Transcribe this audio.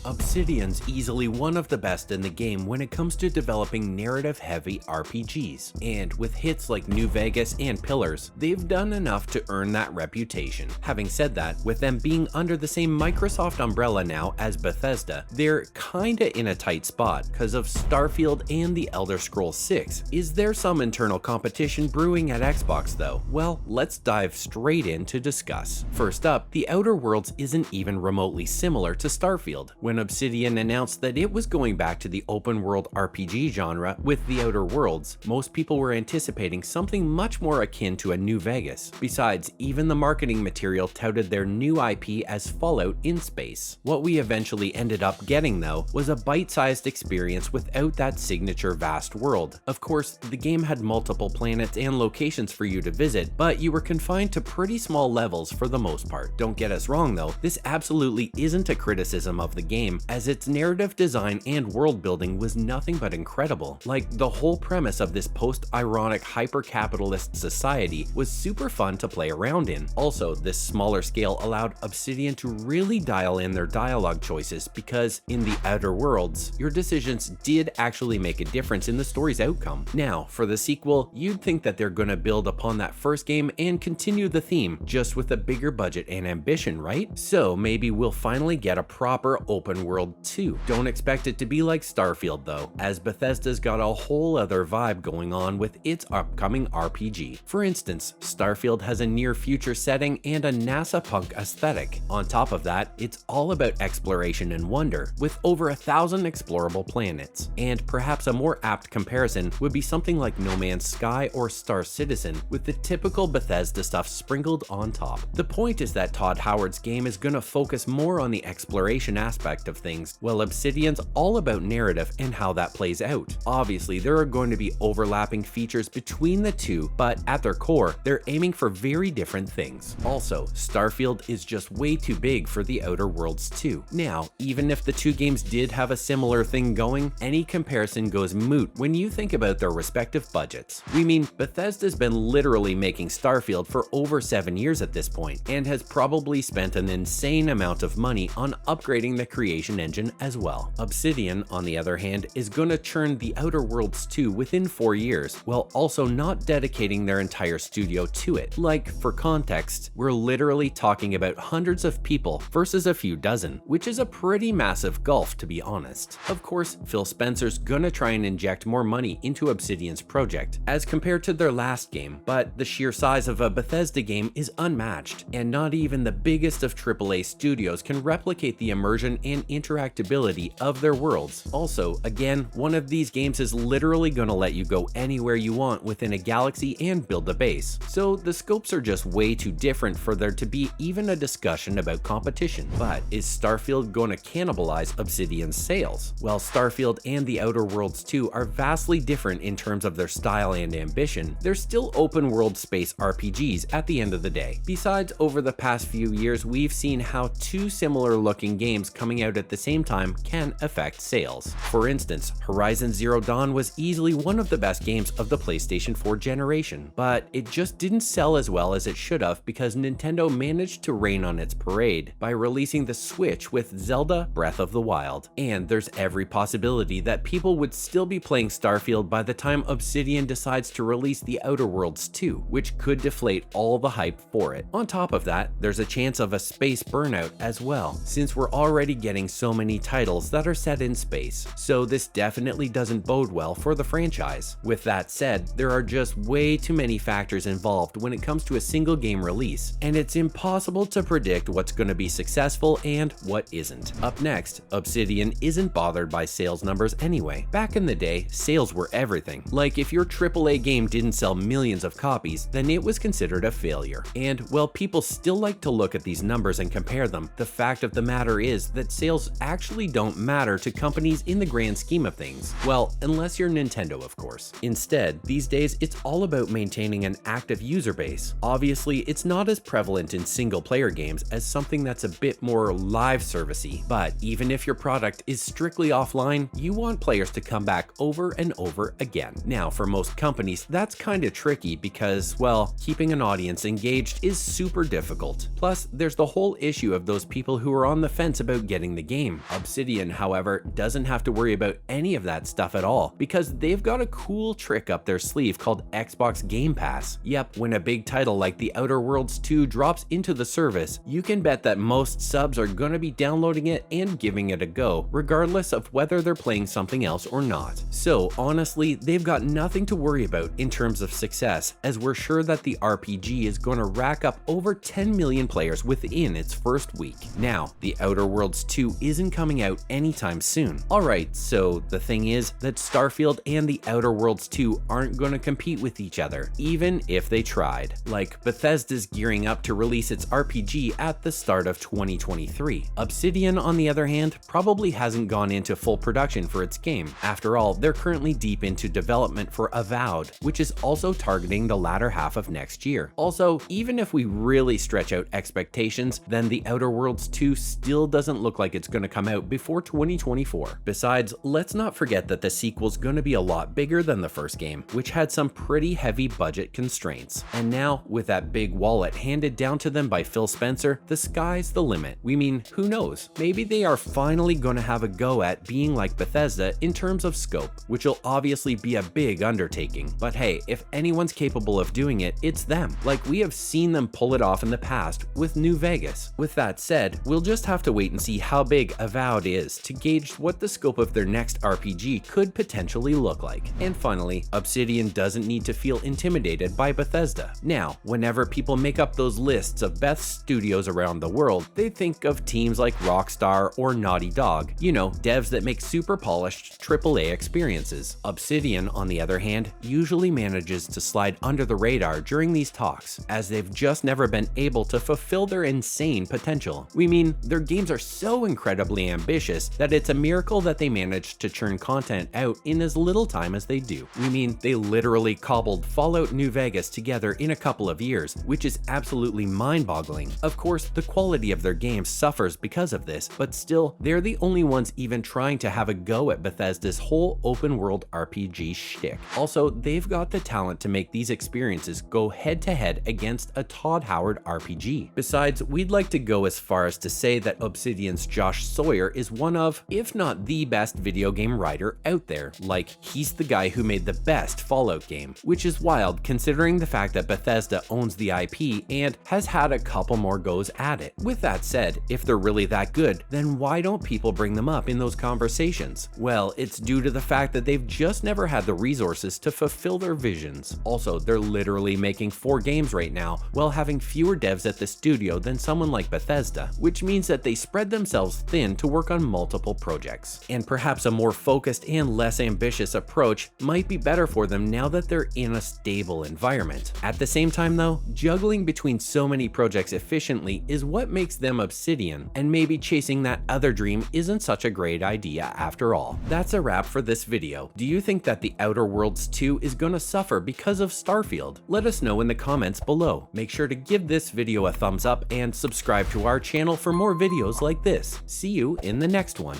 Obsidian's easily one of the best in the game when it comes to developing narrative-heavy RPGs, and with hits like New Vegas and Pillars, they've done enough to earn that reputation. Having said that, with them being under the same Microsoft umbrella now as Bethesda, they're kinda in a tight spot because of Starfield and the Elder Scrolls 6. Is there some internal competition brewing at Xbox though? Well, let's dive straight in to discuss. First up, the Outer Worlds isn't even remotely similar to Starfield. When Obsidian announced that it was going back to the open world RPG genre with the Outer Worlds, most people were anticipating something much more akin to a New Vegas. Besides, even the marketing material touted their new IP as Fallout in space. What we eventually ended up getting though was a bite-sized experience without that signature vast world. Of course, the game had multiple planets and locations for you to visit, but you were confined to pretty small levels for the most part. Don't get us wrong though, this absolutely isn't a criticism of the game, as its narrative design and world building was nothing but incredible. Like, the whole premise of this post-ironic hyper-capitalist society was super fun to play around in. Also, this smaller scale allowed Obsidian to really dial in their dialogue choices, because in the Outer Worlds, your decisions did actually make a difference in the story's outcome. Now, for the sequel, you'd think that they're gonna build upon that first game and continue the theme, just with a bigger budget and ambition, right? So maybe we'll finally get a proper open world 2. Don't expect it to be like Starfield though, as Bethesda's got a whole other vibe going on with its upcoming RPG. For instance, Starfield has a near future setting and a NASA punk aesthetic. On top of that, it's all about exploration and wonder, with over 1,000 explorable planets. And perhaps a more apt comparison would be something like No Man's Sky or Star Citizen, with the typical Bethesda stuff sprinkled on top. The point is that Todd Howard's game is gonna focus more on the exploration aspect of things, while Obsidian's all about narrative and how that plays out. Obviously, there are going to be overlapping features between the two, but at their core, they're aiming for very different things. Also, Starfield is just way too big for the Outer Worlds 2. Now, even if the two games did have a similar thing going, any comparison goes moot when you think about their respective budgets. We mean, Bethesda's been literally making Starfield for over 7 years at this point, and has probably spent an insane amount of money on upgrading the creation engine as well. Obsidian, on the other hand, is gonna churn the Outer Worlds 2 within 4 years, while also not dedicating their entire studio to it. Like, for context, we're literally talking about hundreds of people versus a few dozen, which is a pretty massive gulf, to be honest. Of course, Phil Spencer's gonna try and inject more money into Obsidian's project, as compared to their last game, but the sheer size of a Bethesda game is unmatched, and not even the biggest of AAA studios can replicate the immersion and interactability of their worlds. Also, again, one of these games is literally gonna let you go anywhere you want within a galaxy and build a base, so the scopes are just way too different for there to be even a discussion about competition. But is Starfield going to cannibalize Obsidian's sales? Well, Starfield and the Outer Worlds 2 are vastly different in terms of their style and ambition. They're still open world space RPGs at the end of the day. Besides, over the past few years, we've seen how two similar looking games coming out at the same time can affect sales. For instance, Horizon Zero Dawn was easily one of the best games of the PlayStation 4 generation, but it just didn't sell as well as it should have because Nintendo managed to rain on its parade by releasing the Switch with Zelda Breath of the Wild. And there's every possibility that people would still be playing Starfield by the time Obsidian decides to release the Outer Worlds 2, which could deflate all the hype for it. On top of that, there's a chance of a space burnout as well, since we're already getting so many titles that are set in space, so this definitely doesn't bode well for the franchise. With that said, there are just way too many factors involved when it comes to a single game release, and it's impossible to predict what's going to be successful and what isn't. Up next, Obsidian isn't bothered by sales numbers anyway. Back in the day, sales were everything. Like, if your AAA game didn't sell millions of copies, then it was considered a failure. And while people still like to look at these numbers and compare them, the fact of the matter is that sales actually don't matter to companies in the grand scheme of things. Well, unless you're Nintendo, of course. Instead, these days, it's all about maintaining an active user base. Obviously, it's not as prevalent in single-player games as something that's a bit more live servicey, but even if your product is strictly offline, you want players to come back over and over again. Now, for most companies, that's kinda tricky because, well, keeping an audience engaged is super difficult. Plus, there's the whole issue of those people who are on the fence about getting getting the game. Obsidian, however, doesn't have to worry about any of that stuff at all, because they've got a cool trick up their sleeve called Xbox Game Pass. Yep, when a big title like The Outer Worlds 2 drops into the service, you can bet that most subs are gonna be downloading it and giving it a go, regardless of whether they're playing something else or not. So honestly, they've got nothing to worry about in terms of success, as we're sure that the RPG is gonna rack up over 10 million players within its first week. Now, The Outer Worlds 2 isn't coming out anytime soon. Alright, so the thing is that Starfield and The Outer Worlds 2 aren't gonna compete with each other, even if they tried. Like, Bethesda's gearing up to release its RPG at the start of 2023. Obsidian, on the other hand, probably hasn't gone into full production for its game. After all, they're currently deep into development for Avowed, which is also targeting the latter half of next year. Also, even if we really stretch out expectations, then The Outer Worlds 2 still doesn't look like it's gonna come out before 2024. Besides, let's not forget that the sequel's gonna be a lot bigger than the first game, which had some pretty heavy budget constraints. And now, with that big wallet handed down to them by Phil Spencer, the sky's the limit. We mean, who knows? Maybe they are finally gonna have a go at being like Bethesda in terms of scope, which will obviously be a big undertaking. But hey, if anyone's capable of doing it, it's them. Like, we have seen them pull it off in the past with New Vegas. With that said, we'll just have to wait and see how big Avowed is to gauge what the scope of their next RPG could potentially look like. And finally, Obsidian doesn't need to feel intimidated by Bethesda. Now, whenever people make up those lists of best studios around the world, they think of teams like Rockstar or Naughty Dog, you know, devs that make super polished AAA experiences. Obsidian, on the other hand, usually manages to slide under the radar during these talks, as they've just never been able to fulfill their insane potential. We mean, their games are so incredibly ambitious that it's a miracle that they managed to churn content out in as little time as they do. We mean, they literally cobbled Fallout New Vegas together in a couple of years, which is absolutely mind-boggling. Of course, the quality of their games suffers because of this, but still, they're the only ones even trying to have a go at Bethesda's whole open-world RPG shtick. Also, they've got the talent to make these experiences go head-to-head against a Todd Howard RPG. Besides, we'd like to go as far as to say that Obsidian's Josh Sawyer is one of, if not the best video game writer out there. Like, he's the guy who made the best Fallout game, which is wild considering the fact that Bethesda owns the IP and has had a couple more goes at it. With that said, if they're really that good, then why don't people bring them up in those conversations? Well, it's due to the fact that they've just never had the resources to fulfill their visions. Also, they're literally making 4 games right now while having fewer devs at the studio than someone like Bethesda, which means that they spread themselves thin to work on multiple projects. And perhaps a more focused and less ambitious approach might be better for them now that they're in a stable environment. At the same time though, juggling between so many projects efficiently is what makes them Obsidian, and maybe chasing that other dream isn't such a great idea after all. That's a wrap for this video. Do you think that The Outer Worlds 2 is gonna suffer because of Starfield? Let us know in the comments below. Make sure to give this video a thumbs up and subscribe to our channel for more videos like this. See you in the next one.